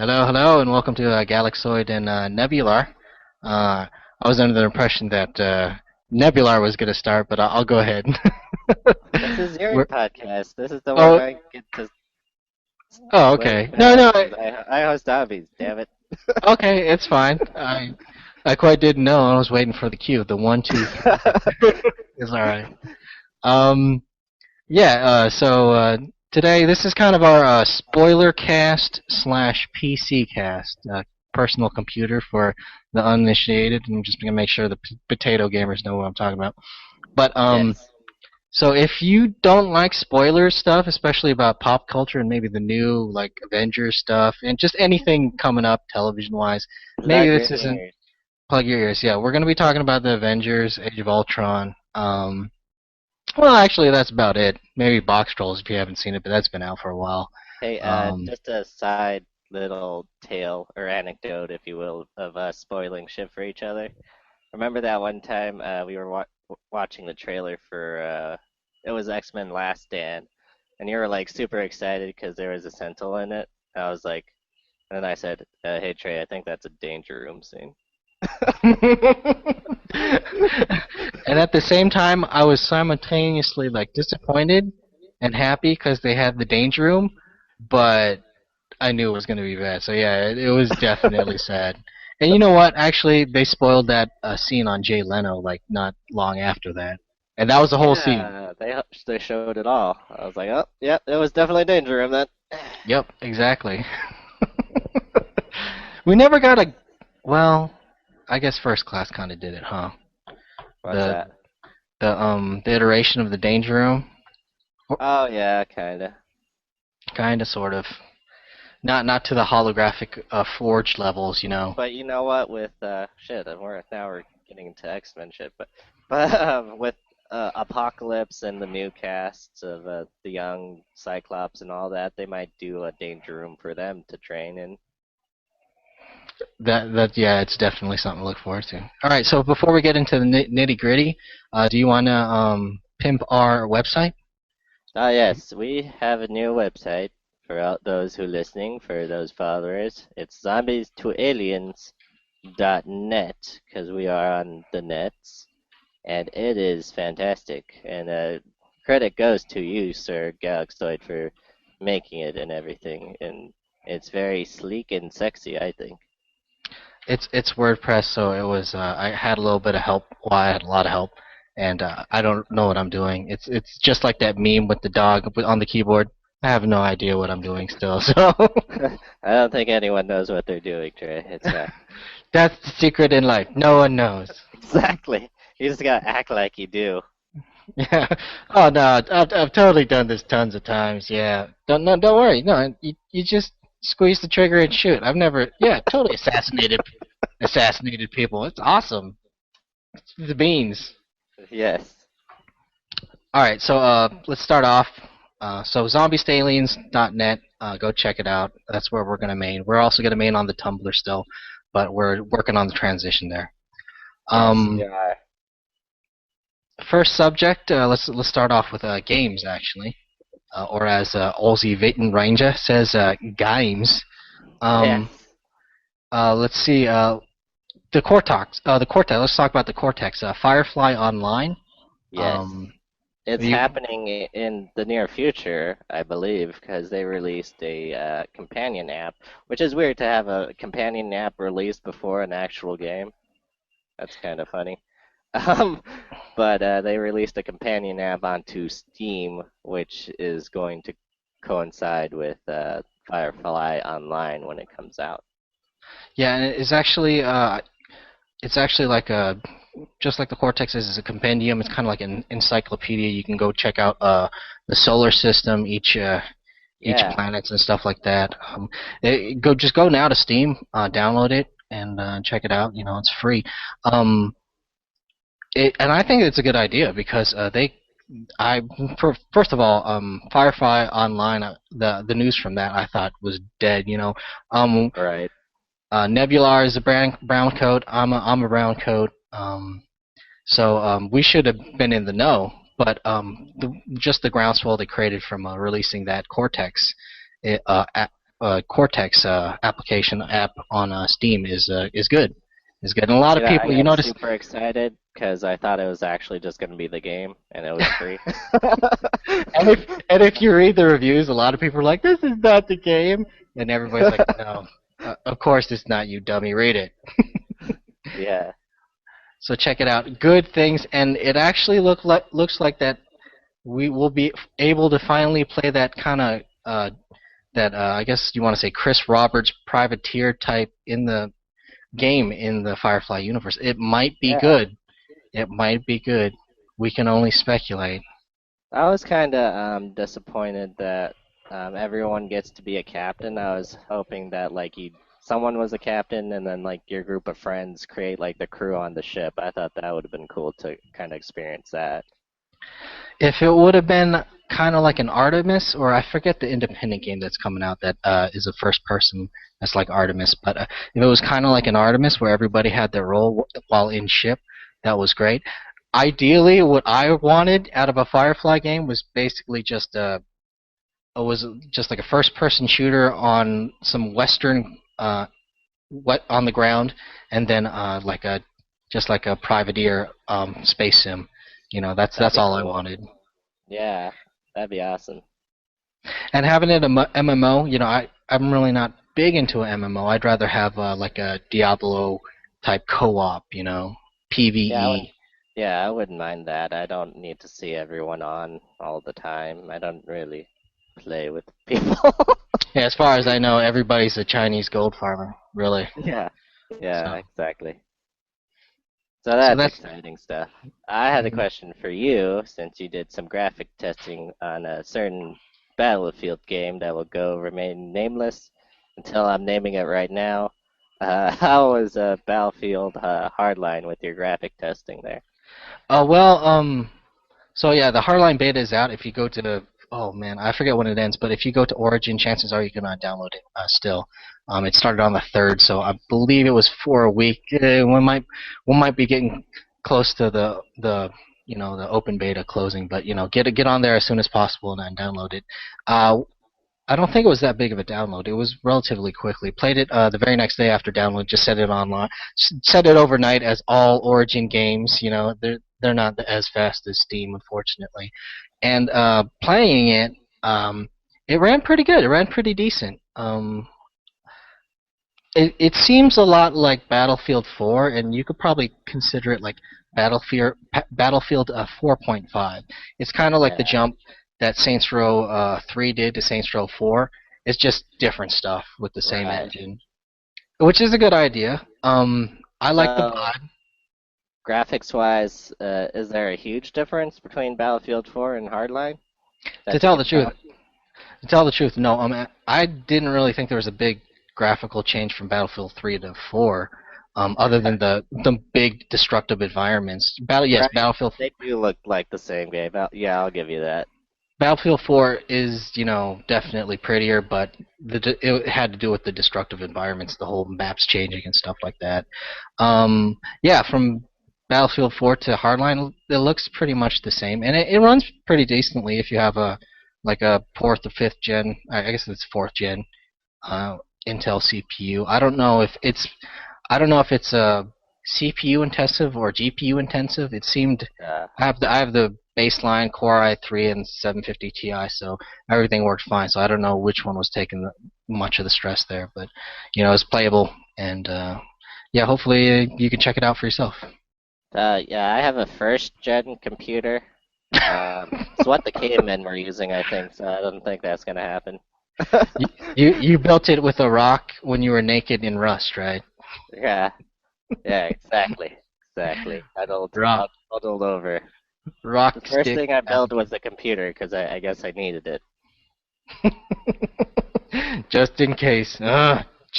Hello, hello, and welcome to Galaxoid and Nebular. I was under the impression that Nebular was going to start, but I'll go ahead. This is your We're, podcast. This is the one oh, I get to oh, swing okay. No, now no, because I host hobbies. Damn it. okay, it's fine. I quite didn't know. I was waiting for the cue. The one, two, three. It's all right. Um, yeah. Today this is kind of our spoiler cast slash PC cast. Personal computer for the uninitiated. I'm just gonna make sure the potato gamers know what I'm talking about. But Yes. so if you don't like spoiler stuff, especially about pop culture and maybe the new like Avengers stuff and just anything coming up television wise, maybe Plug your this isn't ears. plug your ears. Yeah, we're gonna be talking about the Avengers, Age of Ultron. Well, actually, that's about it. Maybe Box Trolls if you haven't seen it, but that's been out for a while. Hey, Um, just a side little tale or anecdote, if you will, of us spoiling shit for each other. Remember that one time we were watching the trailer for it was X-Men Last Stand, and you were like super excited because there was a Sentinel in it. I was like, and then I said, "Hey Trey, I think that's a Danger Room scene." and at the same time, I was simultaneously like disappointed and happy because they had the Danger Room, but I knew it was going to be bad. So yeah, it was definitely sad. And you know what? Actually, they spoiled that scene on Jay Leno like not long after that, and that was the whole scene. Yeah, they showed it all. I was like, oh, yeah, it was definitely Danger Room then. Yep, exactly. We never got a. Well, I guess First Class kind of did it, huh? What's The that? the iteration of the Danger Room, Oh yeah, kinda. kind of, sort of. Not to the holographic forged levels, you know. But you know what? With shit, and we're getting into X-Men shit, but with Apocalypse and the new casts of the young Cyclops and all that, they might do a Danger Room for them to train in. That yeah, it's definitely something to look forward to. All right, so before we get into the nitty gritty, do you want to pimp our website? Ah yes, we have a new website for those who listening, for those followers. It's zombies2aliens.net because we are on the nets. And it is fantastic. And credit goes to you, Sir Galaxoid, for making it and everything. And it's very sleek and sexy, I think. It's WordPress, so it was. I had a little bit of help. Well, I had a lot of help, and I don't know what I'm doing. It's just like that meme with the dog on the keyboard. I have no idea what I'm doing still. So I don't think anyone knows what they're doing, Trey. It's that's the secret in life. No one knows. exactly. You just gotta act like you do. Yeah. Oh no, I've totally done this tons of times. Yeah. Don't worry. No, you just squeeze the trigger and shoot. I've never. Yeah, totally assassinated people. It's awesome. It's the beans. Yes. All right, so let's start off. So zombiesaliens.net, go check it out. That's where we're gonna main. We're also gonna main on the Tumblr still, but we're working on the transition there. Yes, we Um, are. First subject. Let's start off with games actually, or as Ozzy Vitten Ranger says, games. Um, Yes. let's see. The Cortex. The Cortex. Let's talk about the Cortex. Firefly Online. Yes. Um, It's you, happening in the near future, I believe, because they released a companion app, which is weird to have a companion app released before an actual game. That's kind of funny. Um, but they released a companion app onto Steam, which is going to coincide with Firefly Online when it comes out. yeah, and it's actually like a just like the Cortex is a compendium. It's kind of like an encyclopedia. You can go check out the solar system, each Yeah, planets and stuff like that. Go now to Steam, download it and check it out. You know, it's free. Um, and I think it's a good idea because I first of all, Firefly Online, the news from that I thought was dead. You know, um, right. Nebular is a brown coat. I'm a brown coat. So we should have been in the know, but just the groundswell they created from releasing that Cortex, it, Cortex application app on Steam is good. Is good, and a lot of I people you got notice. super excited because I thought it was actually just going to be the game and it was free. And if you read the reviews, a lot of people are like, "This is not the game," and everybody's like, "No, of course it's not, you dummy. Read it." Yeah. So check it out. Good things, and it actually looks like that we will be able to finally play that kind of that I guess you want to say Chris Roberts privateer type in the game in the Firefly universe. It might be Yeah. good. It might be good. We can only speculate. I was kind of disappointed that everyone gets to be a captain. I was hoping that like someone was a captain and then like your group of friends create like the crew on the ship. I thought that would have been cool to kind of experience that. If it would have been kind of like an Artemis, or I forget the independent game that's coming out that is a first person that's like Artemis, but if it was kind of like an Artemis where everybody had their role while in ship, that was great. Ideally, what I wanted out of a Firefly game was basically just it was just like a first person shooter on some Western wet on the ground, and then like a just like a privateer space sim. That'd That's be all I cool. wanted. Yeah, that'd be awesome. And having it a MMO, I'm really not big into an MMO. I'd rather have like a Diablo type co-op, Yeah, PVE. I wouldn't mind that. I don't need to see everyone on all the time. I don't really play with people. Yeah, as far as I know, everybody's a Chinese gold farmer, really. Yeah, yeah, So, exactly. So so that's that's exciting stuff. I had a mhm. question for you since you did some graphic testing on a certain Battlefield game that will go remain nameless until I'm naming it right now. How was Battlefield Hardline with your graphic testing there? Well, so yeah, the Hardline beta is out. If you go to oh man, I forget when it ends, but if you go to Origin, chances are you can download it still. It started on the 3rd, so I believe it was for a week. We might be getting close to the open beta closing, but get on there as soon as possible and download it. Uh, I don't think it was that big of a download. It was relatively quickly. Played it the very next day after download. Just set it online, set it overnight as all Origin games. They're not as fast as Steam, unfortunately. And playing it, it ran pretty good. It ran pretty decent. It seems a lot like Battlefield 4, and you could probably consider it like Battlefield 4.5. It's kind of like the Yeah, jump that Saints Row 3 did to Saints Row 4. It's just different stuff with the same right. engine, which is a good idea. I like the So, mod. graphics wise, is there a huge difference between Battlefield 4 and Hardline To that you tell the can truth, tell? no. I didn't really think there was a big graphical change from Battlefield 3 to 4, other than the big destructive environments. Yes, Right. They do look like the same game. Yeah, I'll give you that. Battlefield 4 is, definitely prettier, but it had to do with the destructive environments, the whole maps changing and stuff like that. Yeah, from Battlefield 4 to Hardline, it looks pretty much the same, and it runs pretty decently if you have a 4th or 5th gen. I guess it's 4th gen uh, Intel CPU. I don't know if it's CPU intensive or GPU intensive. It seemed Uh, I have the baseline Core i3 and 750 Ti, so everything worked fine. So I don't know which one was taking much of the stress there, but it's playable, and yeah, hopefully you can check it out for yourself. yeah, I have a first gen computer. It's what the cavemen were using, I think, so I don't think that's gonna happen. You built it with a rock when you were naked in Rust, right? Yeah, yeah, exactly, exactly. Rock Huddled over. The rock first stick thing I built application. was a computer because I guess I needed it. Just in case.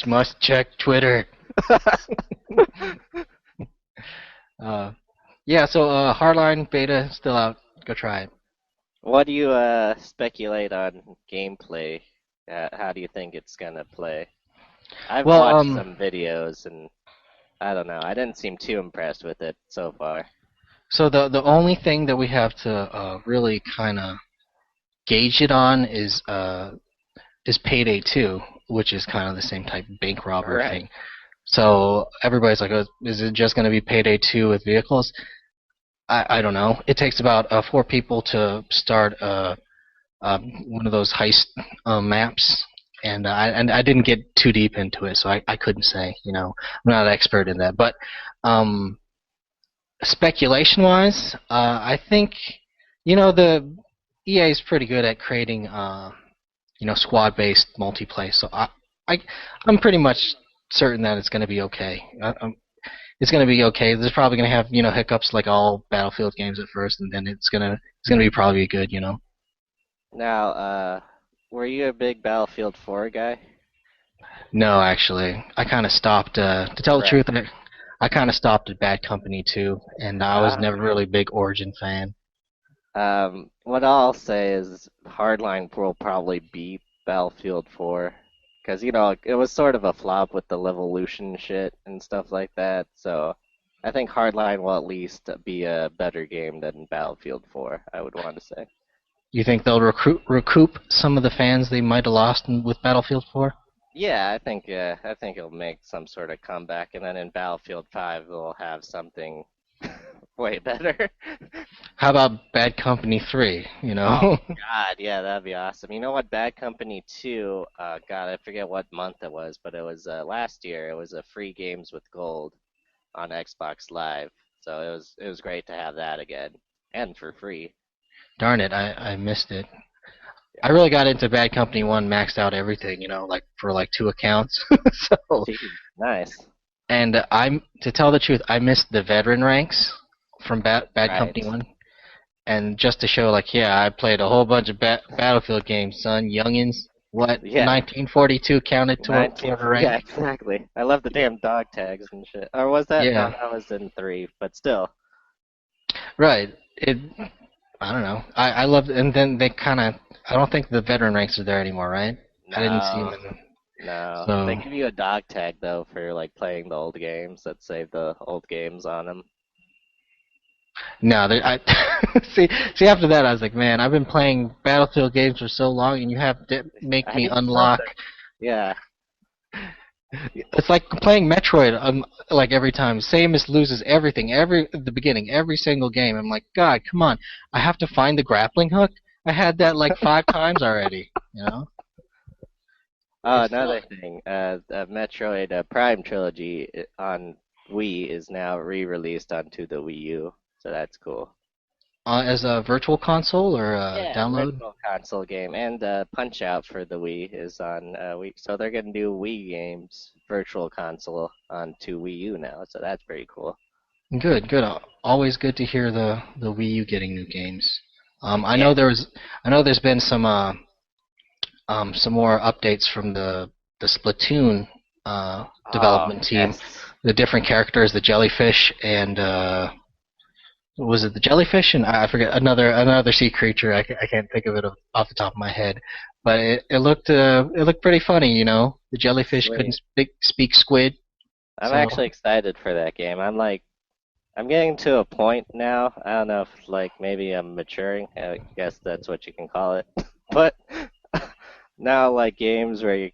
Must check Twitter. Uh, yeah, so Hardline beta still out. Go try it. What do you speculate on gameplay? How do you think it's gonna play? I've Well, watched some videos and I don't know. I didn't seem too impressed with it so far. so the only thing that we have to really kind of gauge it on is Payday 2. which is kind of the same type of bank robber Right. thing. So everybody's like, oh, is it just going to be Payday 2 with vehicles? I don't know. It takes about 4 people to start one of those heist maps, and I didn't get too deep into it, so I couldn't say. I'm not an expert in that. But um, speculation-wise, I think the EA is pretty good at creating squad-based multiplayer. So I I'm pretty much certain that it's going to be okay. It's going to be okay. There's probably going to have hiccups like all Battlefield games at first, and then it's gonna be probably good. Now, were you a big Battlefield 4 guy? No, actually, I kind of stopped. To tell the Right. truth, I kind of stopped at Bad Company too, and I was never really a big Origin fan. What I'll say is Hardline will probably beat Battlefield 4 because it was sort of a flop with the Levolution shit and stuff like that. So I think Hardline will at least be a better game than Battlefield 4, I would want to say. You think they'll recoup some of the fans they might have lost with Battlefield 4? Yeah, I think it'll make some sort of comeback, and then in Battlefield 5 we'll have something way better. How about Bad Company 3? Oh God, yeah, that'd be awesome. You know what? Bad Company 2, God, I forget what month it was, but it was last year. It was a free games with gold on Xbox Live. So it was great to have that again and for free. Darn it, I missed it. I Yeah. really got into Bad Company 1, maxed out everything, like for like 2 accounts. So, Jeez, nice. and to tell the truth, I missed the veteran ranks from Bad Company Right. 1. And just to show, like, yeah, I played a whole bunch of Battlefield games, son. Youngins, what, Yeah. 1942 counted 19. toward a rank? Yeah, exactly. I love the damn dog tags and shit. Or was that? No, Yeah, that was in 3, but still. right. I don't know. I love, and then they kind of, I don't think the veteran ranks are there anymore, right? I didn't see them No. No. They so give you a dog tag though for like playing the old games that save the old games on them. no, I see. After that, I was like, man, I've been playing Battlefield games for so long, and you have to make I me need unlock. something. Yeah. It's like playing Metroid. Like every time, Samus loses everything, at the beginning, every single game. I'm like, God, come on! I have to find the grappling hook. I had that like 5 times already. Oh, It's another silly. thing. Metroid Prime Trilogy on Wii is now re-released onto the Wii U, so that's cool. As a virtual console or a Yeah, download. Virtual Console game and Punch Out for the Wii is on Wii, so they're gonna do Wii games Virtual Console onto Wii U now, so that's pretty cool. Good, good. Always good to hear the Wii U getting new games. Yeah. I know there's been some more updates from the Splatoon Oh, development team. yes. The different characters, the jellyfish and was it the jellyfish and I forget another sea creature. I can't think of it off the top of my head, but it looked pretty funny. The jellyfish couldn't Sweet. speak squid, I'm so actually excited for that game. I'm getting to a point now. I don't know if like maybe I'm maturing. I guess that's what you can call it. But now like games where you're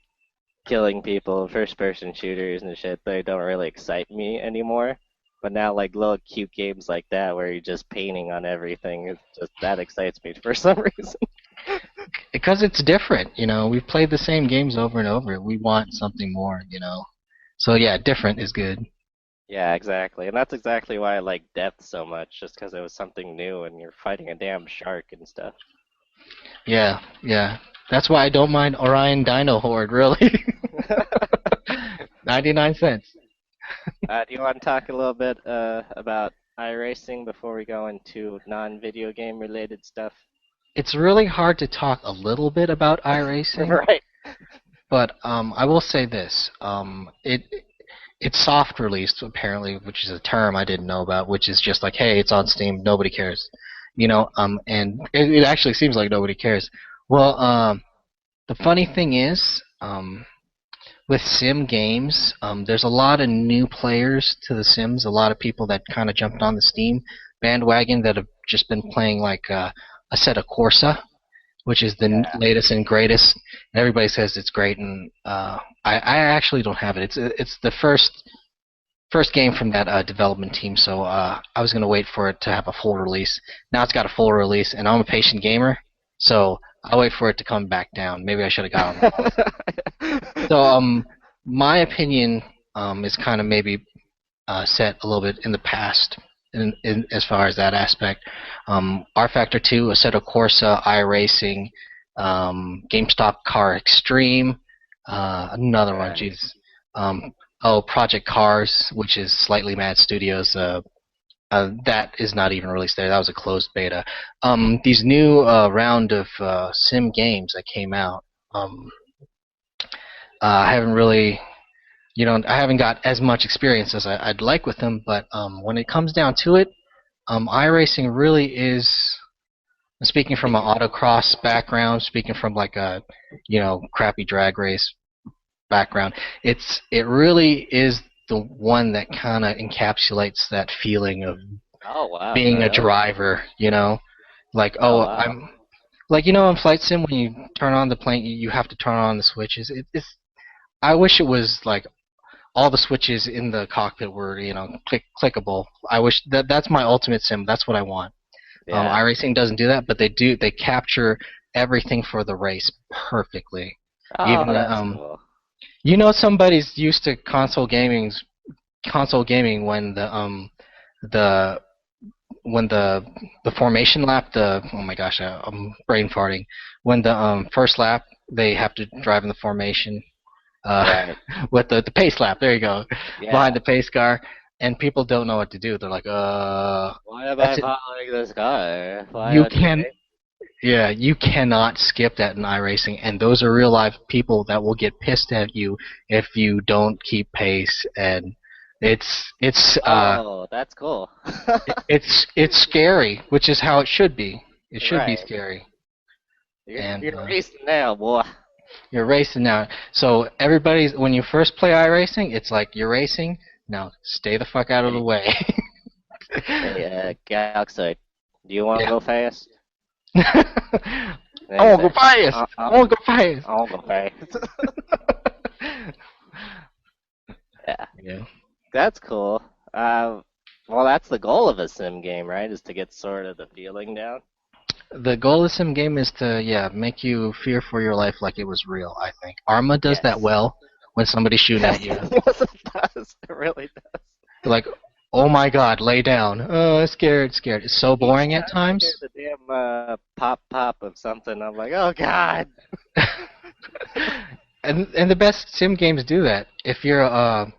killing people, first person shooters and shit, they don't really excite me anymore. But now like little cute games like that where you're just painting on everything, it's just that excites me for some reason. because it's different. We've played the same games over and over. We want something more. So yeah, different is good. Yeah, exactly. And that's exactly why I like Depth so much, just because it was something new and you're fighting a damn shark and stuff. Yeah, yeah. That's why I don't mind Orion Dino Horde, really. 99 cents. Do you want to talk a little bit about iRacing before we go into non-video game related stuff? It's really hard to talk a little bit about iRacing, Right. but I will say this. It's soft released apparently, which is a term I didn't know about, which is just like, hey, it's on Steam, nobody cares. And it actually seems like nobody cares. Well, the funny thing is, with sim games, there's a lot of new players to the Sims. A lot of people that kind of jumped on the Steam bandwagon that have just been playing like Assetto Corsa, which is the Yeah. latest and greatest. Everybody says it's great, and I actually don't have it. It's the first game from that development team, so I was gonna wait for it to have a full release. Now it's got a full release, and I'm a patient gamer, so I'll wait for it to come back down. Maybe I should have got on the ball. So my opinion is kind of maybe set a little bit in the past in as far as that aspect. R Factor 2, Assetto Corsa, iRacing, GameStop Car Extreme, another one, Right. jeez. Project Cars, which is Slightly Mad Studios. That is not even released there. That was a closed beta. These new round of sim games that came out. I haven't really, I haven't got as much experience as I'd like with them. But when it comes down to it, iRacing really is. Speaking from an autocross background, speaking from like a, crappy drag race background, it really is the one that kind of encapsulates that feeling of Oh wow, being a really? driver. Like Oh oh wow. I'm like in flight sim when you turn on the plane, you have to turn on the switches. It's I wish it was like all the switches in the cockpit were clickable. I wish that's my ultimate sim. That's what I want. Yeah. iRacing doesn't do that, but they capture everything for the race perfectly. Oh, Even that's cool. somebody's used to console gaming when the the formation lap, oh my gosh, I'm brain farting. When the first lap they have to drive in the formation uh, Right. with the pace lap. There you go, behind Yeah. the pace car, and people don't know what to do. They're like, Why am I that's it. following this guy? Why You on your can name? Yeah, you cannot skip that in iRacing, and those are real life people that will get pissed at you if you don't keep pace. And it's it's uh Oh, that's cool. it's scary, which is how it should be. It should be Right. scary, and You're racing now, boy. you're racing now. So everybody's when you first play iRacing, it's like you're racing. Now stay the fuck out of the Hey, way. Galaxoid, do you want to Yeah. go fast? I And he's want to go like, fast. I want to go fast. I'll go fast. Yeah, Yeah. that's cool. Well, that's the goal of a sim game, right? Is to get sort of the feeling down. The goal of sim game is to make you fear for your life like it was real. I think Arma does that Yes. well when somebody's shooting at you. Yes, it does. It really does. They're like, oh my god, lay down. Oh, scared, scared. It's so Each boring at time I hear times. the damn pop pop of something, I'm like, oh god. And the best sim games do that. If you're a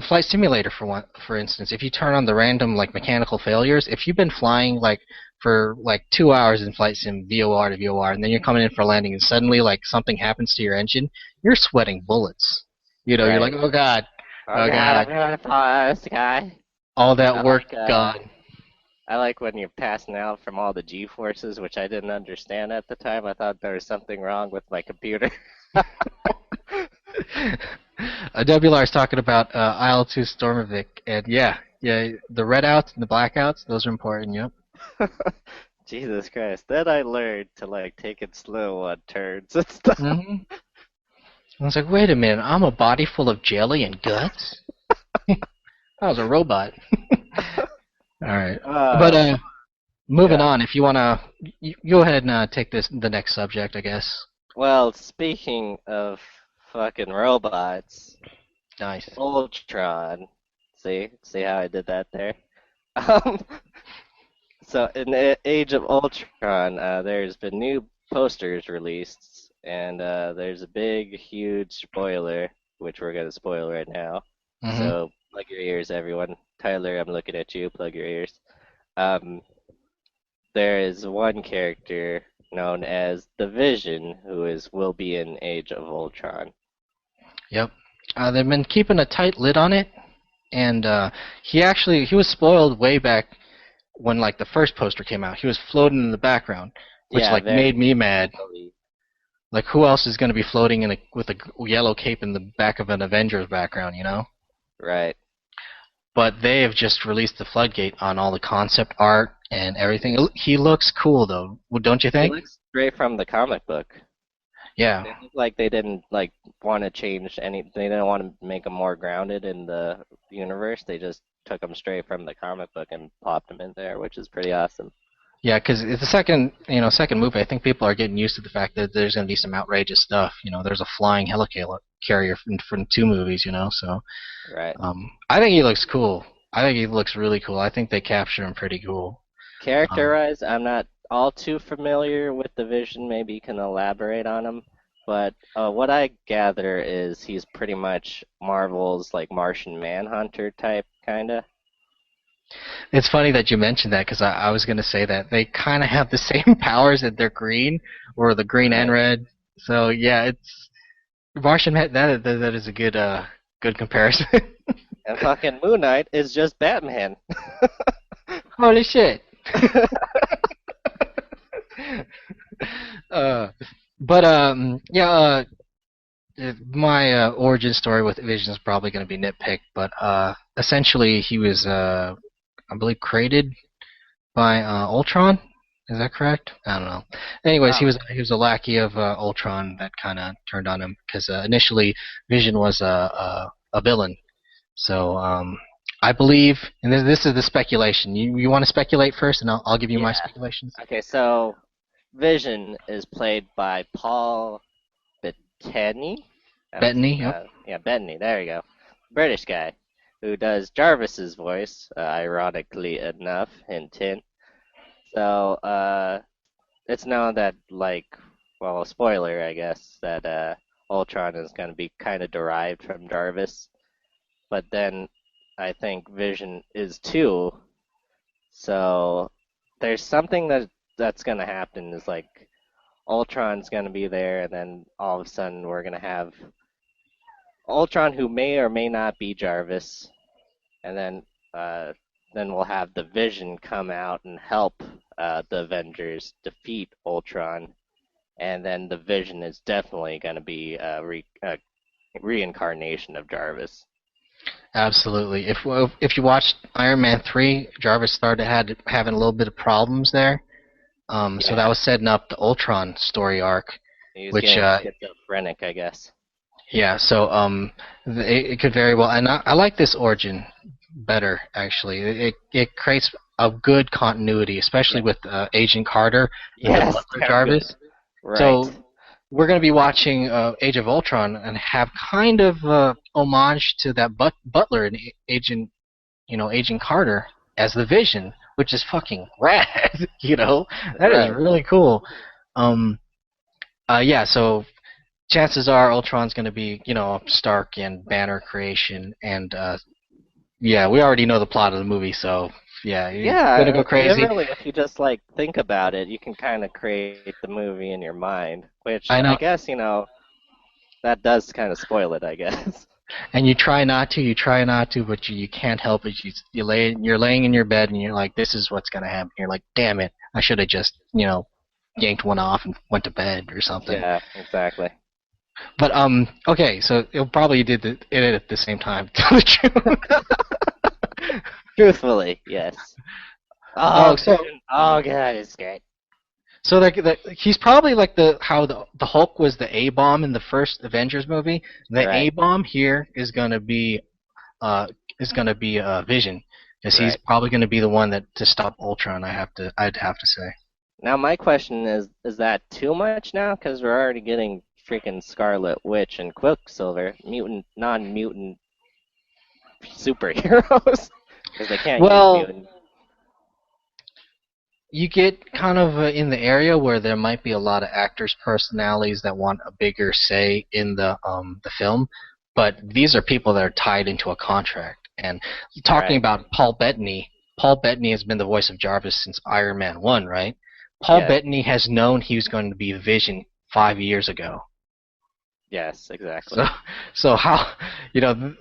flight simulator for instance, if you turn on the random like mechanical failures, if you've been flying like for like 2 hours in flight sim VOR to VOR, and then you're coming in for landing, and suddenly like something happens to your engine, you're sweating bullets. You're like, Right. Oh oh god, god, I'm gonna follow this guy. all that I work like gone. I like when you're passing out from all the G forces, which I didn't understand at the time. I thought there was something wrong with my computer. Nebular is talking about IL-2 Stormovic, and yeah, the redouts and the blackouts, those are important. Yep. Jesus Christ. Then I learned to like take it slow on turns and stuff. hmm I was like, wait a minute, I'm a body full of jelly and guts. I was a robot. All right, but Uh, moving yeah. on. If you wanna, you go ahead and take the next subject, I guess. Well, speaking of fucking robots, Nice. Ultron. See how I did that there? Um, so in the Age of Ultron, there's been new posters released, and there's a big, huge spoiler, which we're gonna spoil right now. hmm So plug your ears, everyone. Tyler, I'm looking at you. Plug your ears. Um, there is one character known as the Vision, who will be in Age of Ultron. Yep. They've been keeping a tight lid on it, and he was spoiled way back when like the first poster came out. He was floating in the background, which Yeah, like very made me mad. easily. Like who else is going to be floating with a yellow cape in the back of an Avengers background? Right. But they have just released the floodgate on all the concept art and everything. He looks cool though, don't you He think? looks straight from the comic book. Yeah. They look like they didn't like want to change any. They didn't want to make them more grounded in the universe. They just took them straight from the comic book and popped them in there, which is pretty awesome. Yeah, because it's the second movie. I think people are getting used to the fact that there's going to be some outrageous stuff. There's a flying helicarrier from two movies. So Right. I think he looks cool. I think he looks really cool. I think they capture him pretty cool. Um, Character-wise, I'm not all too familiar with the Vision. Maybe you can elaborate on him. But what I gather is he's pretty much Marvel's like Martian Manhunter type, kinda. it's funny that you mentioned that because I was going to say that they kind of have the same powers that they're green, or the green and Right. red. So yeah, it's that is a good comparison. And fucking Moon Knight is just Batman. Holy shit. uh, but yeah, my origin story with Vision is probably going to be nitpicked, but essentially he was, I believe, created by Ultron. Is that correct? I don't know. Anyways, Wow. he was a lackey of Ultron that kind of turned on him because initially Vision was a villain. So I believe, and this is the speculation. You want to speculate first, and I'll give you my Yeah. speculations. Okay, so Vision is played by Paul Bettany. Bettany. Yep. Yeah, Bettany. There you go. British guy who does Jarvis's voice, ironically enough, hint hint. So, it's known that well, a spoiler, I guess, that Ultron is going to be kind of derived from Jarvis. But then I think Vision is too. So there's something that's going to happen is like Ultron's going to be there, and then all of a sudden we're going to have Ultron who may or may not be Jarvis, and then we'll have the Vision come out and help the Avengers defeat Ultron, and then the Vision is definitely going to be a reincarnation of Jarvis. Absolutely. If you watched Iron Man 3, Jarvis started having a little bit of problems there. So that Yeah, was setting up the Ultron story arc, he was which getting schizophrenic, I guess. yeah. So it could very well, and I like this origin better actually. It creates a good continuity, especially Yeah. with Agent Carter and the Yes, Butler definitely. Jarvis. Right. So we're going to be watching Age of Ultron and have kind of homage to that Butler and Agent Carter as the Vision, which is fucking rad. That is Right. really cool. Um, yeah. So chances are Ultron's going to be Stark and Banner creation, and yeah, we already know the plot of the movie, so yeah, you're gonna Yeah, go crazy. really, if you just like think about it, you can kind of create the movie in your mind, which I I know, guess, that does kind of spoil it, I guess. and you try not to, but you can't help it. You're laying in your bed, and you're like, this is what's gonna happen. You're like, damn it, I should have just yanked one off and went to bed or something. Yeah, exactly. But okay, so it probably did it at the same time. To tell the truth. Truthfully, yes. Oh, Oh, so Vision. Oh, God, it's great. so he's probably like how the Hulk was the A bomb in the first Avengers movie. The A Right, bomb here uh is gonna be Vision, because he's right. probably gonna be the one that to stop Ultron. I'd have to say. Now, my question is that too much now? Because we're already getting freaking Scarlet Witch and Quicksilver, mutant, non-mutant superheroes. Because they can't use Well, mutant. you get kind of in the area where there might be a lot of actors' personalities that want a bigger say in the film, but these are people that are tied into a contract. And talking Right. about Paul Bettany, Paul Bettany has been the voice of Jarvis since Iron Man 1, right? Paul Yes. Bettany has known he was going to be Vision 5 years ago. Yes, So, exactly. so how, you know,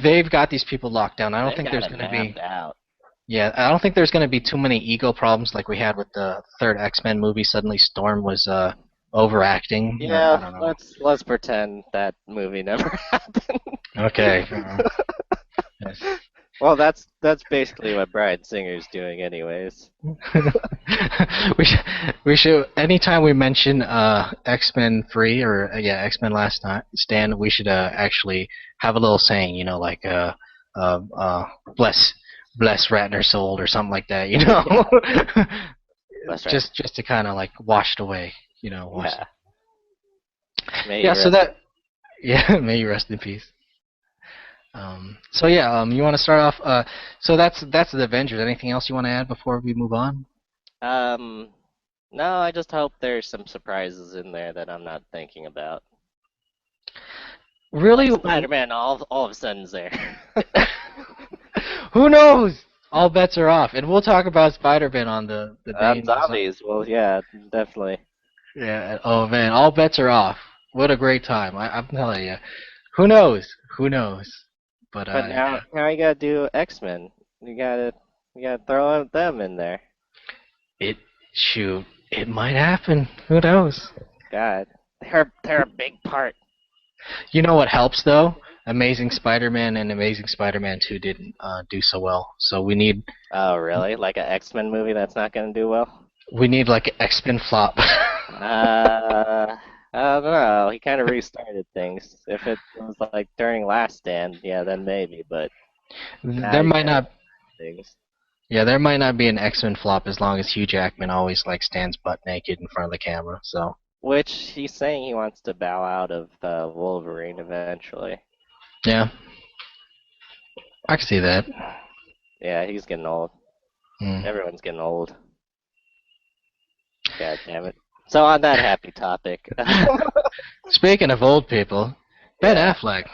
they've got these people locked down. I don't They've think got there's it going to be mapped out. Yeah, I don't think there's going to be too many ego problems like we had with the third X-Men movie. Suddenly Storm was overacting. I Yeah, don't know. let's pretend that movie never happened. Okay. Yes. Well, that's basically what Bryan Singer's doing, anyways. we should anytime we mention X-Men 3 or yeah X-Men Stand, we should actually have a little saying, like uh, uh, bless bless Ratner's soul or something like that, Yeah, that's right. just to kind of like wash it away, wash. Yeah. May Yeah, you so rest. that yeah, may you rest in peace. So yeah, you want to start off? So that's the Avengers. Anything else you want to add before we move on? Um, no, I just hope there's some surprises in there that I'm not thinking about. Really? Like Spider-Man, all of a sudden is there. Who knows? All bets are off, and we'll talk about Spider-Man on the main. Zombies. Well, yeah, definitely. Yeah. Oh man, all bets are off. What a great time! I'm telling you. Who knows? Who knows? But But yeah. now you gotta do X-Men. You gotta throw them in there. It shoot. It might happen. Who knows? God, they're a big part. You know what helps though? Amazing Spider-Man and Amazing Spider-Man 2 didn't do so well. So Oh, really? Like an X-Men movie that's not gonna do well? we need like an X-Men flop. Uh, I don't know. He kind of restarted things. If it was like during Last Stand, yeah, then maybe. But now there you might can't not. things. Yeah, there might not be an X-Men flop as long as Hugh Jackman always like stands butt naked in front of the camera. So Which he's saying he wants to bow out of Wolverine eventually. yeah, I can see that. Yeah, he's getting old. Hmm. Everyone's getting old. God damn it. So on that happy topic, Speaking of old people, Ben yeah. Affleck.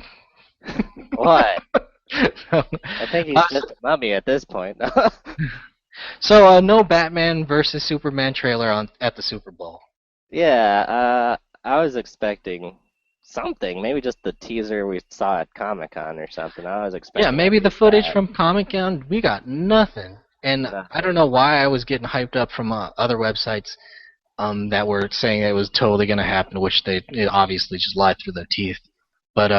What? uh, I think he's just a mummy at this point. so no Batman versus Superman trailer on at the Super Bowl. Yeah, I was expecting something, maybe just the teaser we saw at Comic-Con or something. I was Yeah, expecting at maybe the least footage that. from Comic Con. We got nothing, and I don't Nothing. know why I was getting hyped up from other websites that were saying it was totally going to happen, which it obviously just lied through their teeth. But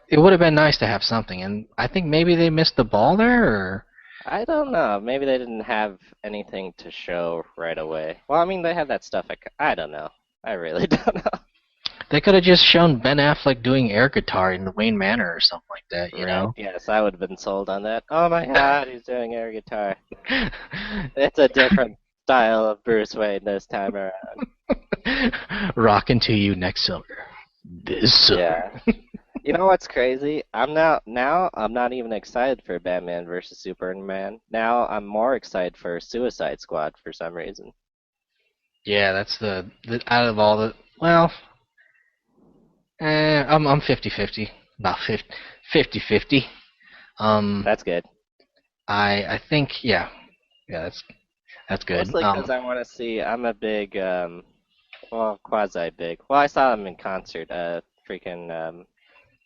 it would have been nice to have something, and I think maybe they missed the ball there, or I don't know. Maybe they didn't have anything to show right away. Well, I mean, they had that stuff. I don't know. I really don't know. they could have just shown Ben Affleck doing air guitar in the Wayne Manor or something like that, you Right. know? Yes, I would have been sold on that. Oh my God, he's doing air guitar. It's a different style of Bruce Wayne this time around. Rockin' to you next summer. This summer. Yeah. You know what's crazy? I'm not even excited for Batman versus Superman. Now I'm more excited for Suicide Squad for some reason. Yeah, that's the out of all the well, I'm 50-50, about 50-50. Um, That's good. I think yeah that's good. Mostly because I want to see. I'm a big, well, quasi big. Well, I saw him in concert. Freaking,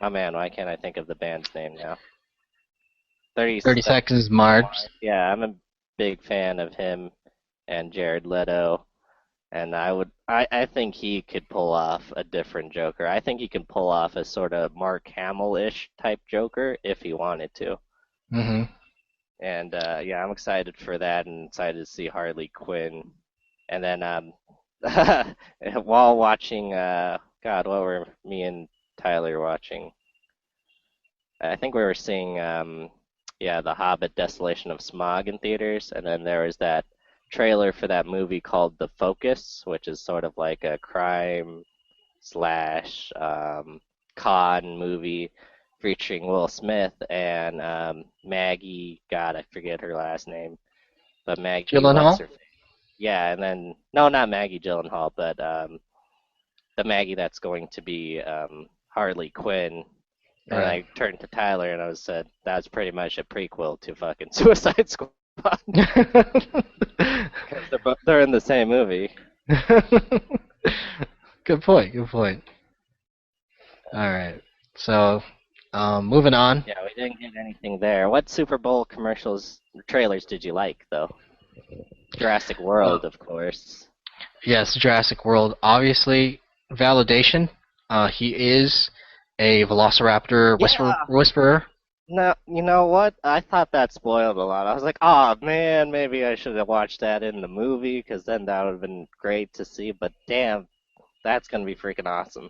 oh man, why can't I think of the band's name now? 30 30 Seconds Seconds to March. Mars. Yeah, I'm a big fan of him and Jared Leto. And I think he could pull off a different Joker. I think he can pull off a sort of Mark Hamill-ish type Joker if he wanted to. Hmm. And yeah, I'm excited for that and excited to see Harley Quinn. And then while watching, God, what were me and Tyler watching? I think we were seeing, yeah, The Hobbit: Desolation of Smaug in theaters, and then there was that trailer for that movie called The Focus, which is sort of like a crime slash con movie featuring Will Smith and Maggie. God, I forget her last name, but Maggie, what's Gyllenhaal. her? Yeah, and then no, not Maggie Gyllenhaal, but the Maggie that's going to be Harley Quinn. And Right. I turned to Tyler and I was said that's pretty much a prequel to fucking Suicide Squad because they're in the same movie. Good point. Good point. All right. So, moving on. Yeah, we didn't get anything there. What Super Bowl commercials trailers did you like though? Jurassic Uh, World, of course. yes, Jurassic World. Obviously, validation. He is a Velociraptor Yeah, whisperer. No, you know what? I thought that spoiled a lot. I was like, oh man, maybe I should have watched that in the movie, because then that would have been great to see. But damn, that's gonna be freaking awesome.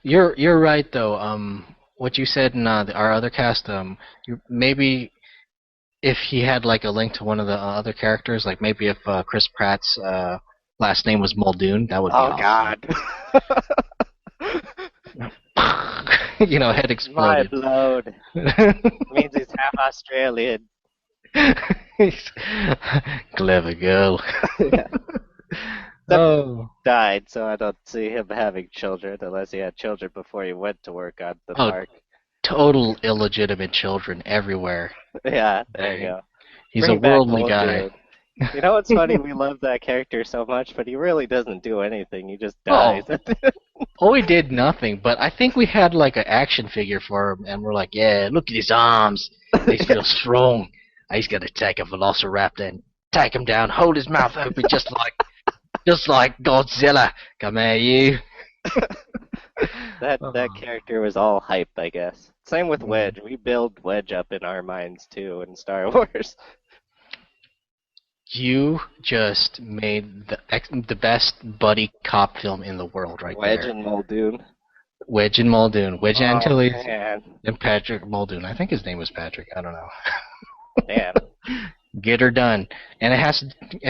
You're right though. What you said in our other cast, maybe if he had like a link to one of the other characters, like maybe if Chris Pratt's last name was Muldoon, that would be Oh awesome. God. Head Mind exploded. blown. Means he's half Australian. Clever girl. Yeah. Except Oh, died, so I don't see him having children unless he had children before he went to work on the oh, park. total illegitimate children everywhere. Yeah, there you Dang. go. He's a Bring back worldly old guy. dude. You know what's funny? We love that character so much, but he really doesn't do anything. He just dies. Oh, we did nothing, but I think we had like an action figure for him, and we're like, yeah, look at his arms. He's Yeah, real strong. He's gonna take a velociraptor and take him down, hold his mouth open just like Godzilla. Come here, you. that Oh, character was all hype, I guess. Same with mm. Wedge. We build Wedge up in our minds too in Star Wars. You just made the best buddy cop film in the world right Wedge there. and Muldoon. Wedge and Muldoon. Wedge Oh Antilles man, and Patrick Muldoon. I think his name was Patrick. I don't know. damn. Get her done, and it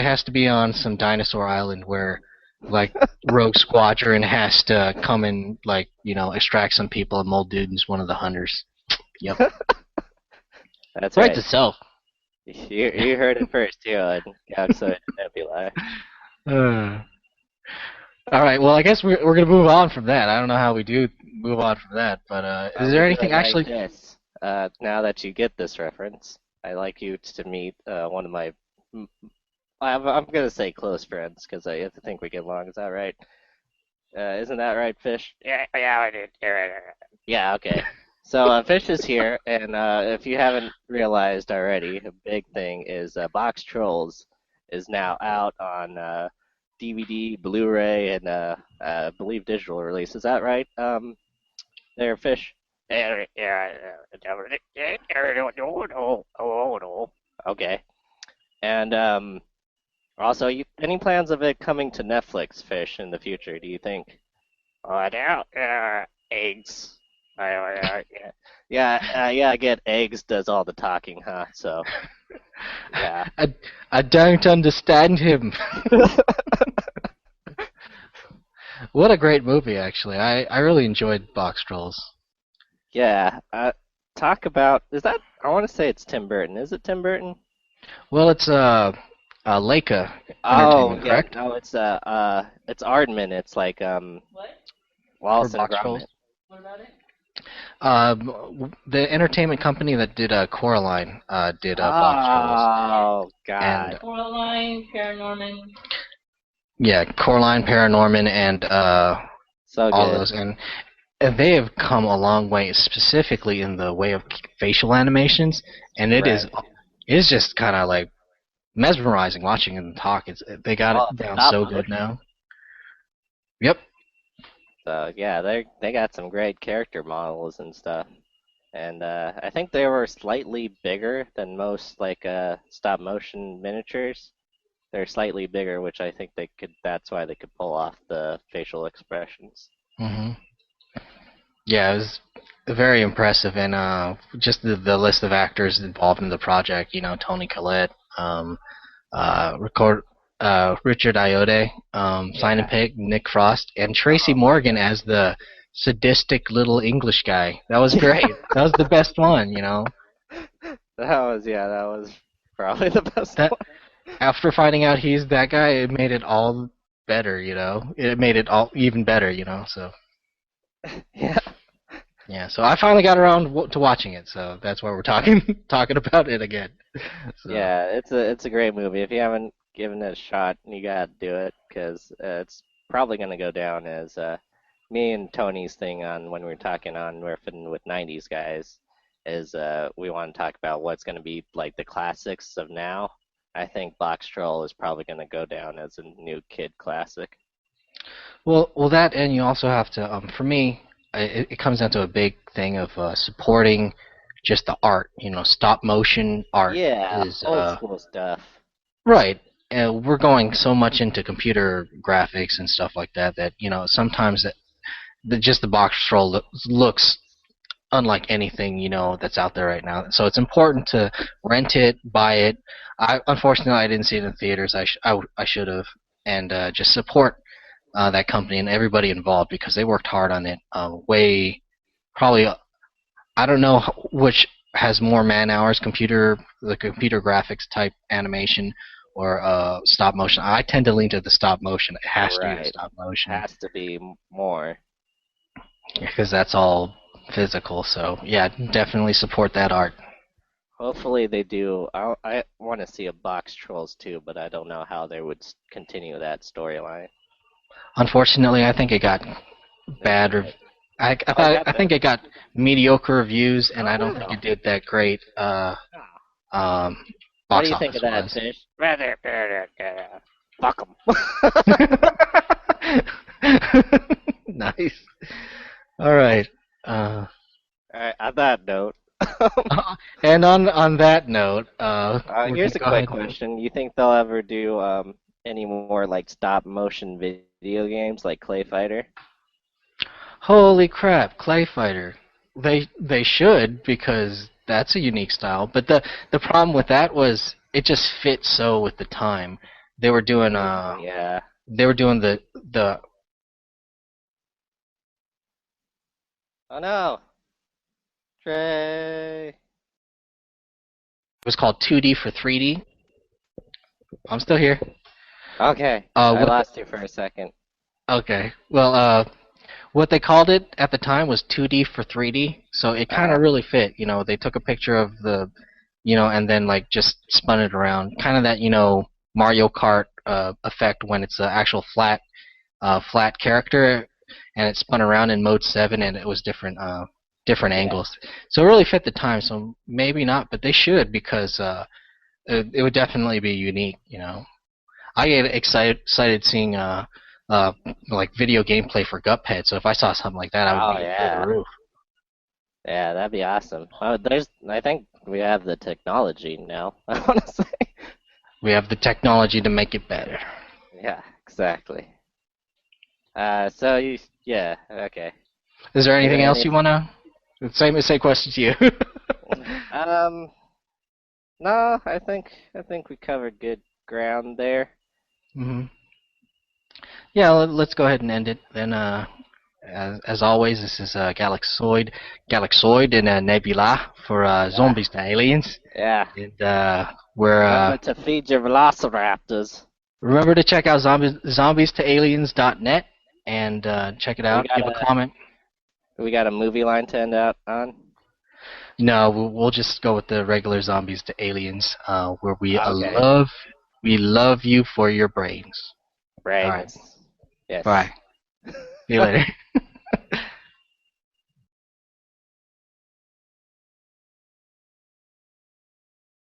has to be on some dinosaur island where, like, Rogue Squadron has to come and extract some people, and Muldoon's one of the hunters. Yep, That's writes right. itself. You heard it first here on Galaxoid Nebular. Uh, all right, well, I guess we're gonna move on from that. I don't know how we do move on from that, but is We there do anything it like actually? this. Now that you get this reference, I'd like you to meet one of my, mm, I'm gonna say close friends because I have to think we get along. Is that right? Isn't that right, Fish? Yeah, yeah, I did. Yeah, okay. So Fish is here, and if you haven't realized already, a big thing is Box Trolls is now out on DVD, Blu-ray, and I believe digital release. Is that right? There, Fish. Okay. And also, any plans of it coming to Netflix, Fish, in the future? Do you think? Oh, now, eggs. Yeah, yeah. I get eggs does all the talking, huh? So, yeah, I don't understand him. What a great movie, actually. I really enjoyed Box Trolls. yeah. Talk about is that? I want to say it's Tim Burton. Is it Tim Burton? Well, it's Leica Oh, Entertainment, yeah. correct? No, it's Aardman. It's like For Wallace and Box Gromit. Trolls. The entertainment company that did Coraline did Box Trolls, Oh and God, Coraline, Paranorman. yeah, Coraline, Paranorman, and so all good. those, and they have come a long way, specifically in the way of facial animations, and Right. it is just kind of like mesmerizing watching them talk. They got it Oh, it's down stop so good motion. now. Yep. So yeah, they got some great character models and stuff. And I think they were slightly bigger than most like stop motion miniatures. They're slightly bigger, which I think they could. That's why they could pull off the facial expressions. hmm Yeah, it was very impressive, and just the list of actors involved in the project. Tony Collette, record Richard Ayoade, Simon Yeah, Pegg, Nick Frost, and Tracy oh, Morgan as the sadistic little English guy. That was great. That was the best one. that was probably the best That one. after finding out he's that guy, it made it all better. It made it all even better. So Yeah, yeah, so I finally got around to watching it, so that's why we're talking talking about it again. So yeah, it's a great movie. If you haven't given it a shot, you gotta do it because it's probably gonna go down as me and Tony's thing on when we're talking on Riffin with '90s guys is we want to talk about what's gonna be like the classics of now. I think Box Troll is probably gonna go down as a new kid classic. well, that, and you also have to. For me, it comes down to a big thing of supporting. just the art. Stop motion art Yeah, is old school stuff. right. We're going so much into computer graphics and stuff like that that sometimes just the box troll looks unlike anything that's out there right now. So it's important to rent it, buy it. Unfortunately I didn't see it in theaters. I should have, and just support that company and everybody involved because they worked hard on it. Way probably I don't know which has more man hours, the computer graphics type animation or stop motion. I tend to lean to the stop motion. It has to be the Right. stop motion Has to be more. because that's all physical. So yeah, definitely support that art. Hopefully they do. I want to see a Box Trolls too, but I don't know how they would continue that storyline. Unfortunately, I think it got bad. I think it got mediocre reviews, and I don't think it did that great. What Box do you think office of that, wise. Fish? Fuck 'em. Nice. All right. Uh, Alright, on that note, and on that note, we here's can a go quick ahead. question. You think they'll ever do any more like stop motion video games like Clay Fighter? Holy crap, Clay Fighter. They should because that's a unique style. But the problem with that was it just fit so with the time. They were doing Yeah. the Oh no, Trey. it was called 2D for 3D. I'm still here. Okay, I What lost you for a second. okay. Well, what they called it at the time was 2D for 3D, so it kind of really fit. They took a picture of and then like just spun it around, kind of that Mario Kart effect when it's an actual flat character, and it spun around in mode 7, and it was different angles. So it really fit the time. So maybe not, but they should because it would definitely be unique. I get excited seeing like video gameplay for Cuphead. So if I saw something like that, I would Oh be through the yeah, roof. yeah, that'd be awesome. Oh, I think we have the technology now. I want to say. We have the technology to make it better. Yeah, exactly. Yeah, okay. Is there anything there else any- you wanna? Same question to you. Um, no, I think we covered good ground there. hmm Yeah, let's go ahead and end it. Then, as always, this is Galaxoid and Nebula for zombies to aliens. Yeah. And we're Remember to feed your velociraptors. remember to check out zombies to aliens.net and check it out. Give a comment. We got a movie line to end out on. No, we'll just go with the regular zombies to aliens, where Okay. we love you for your brains. Brains. All right. Yes. Bye. See you later.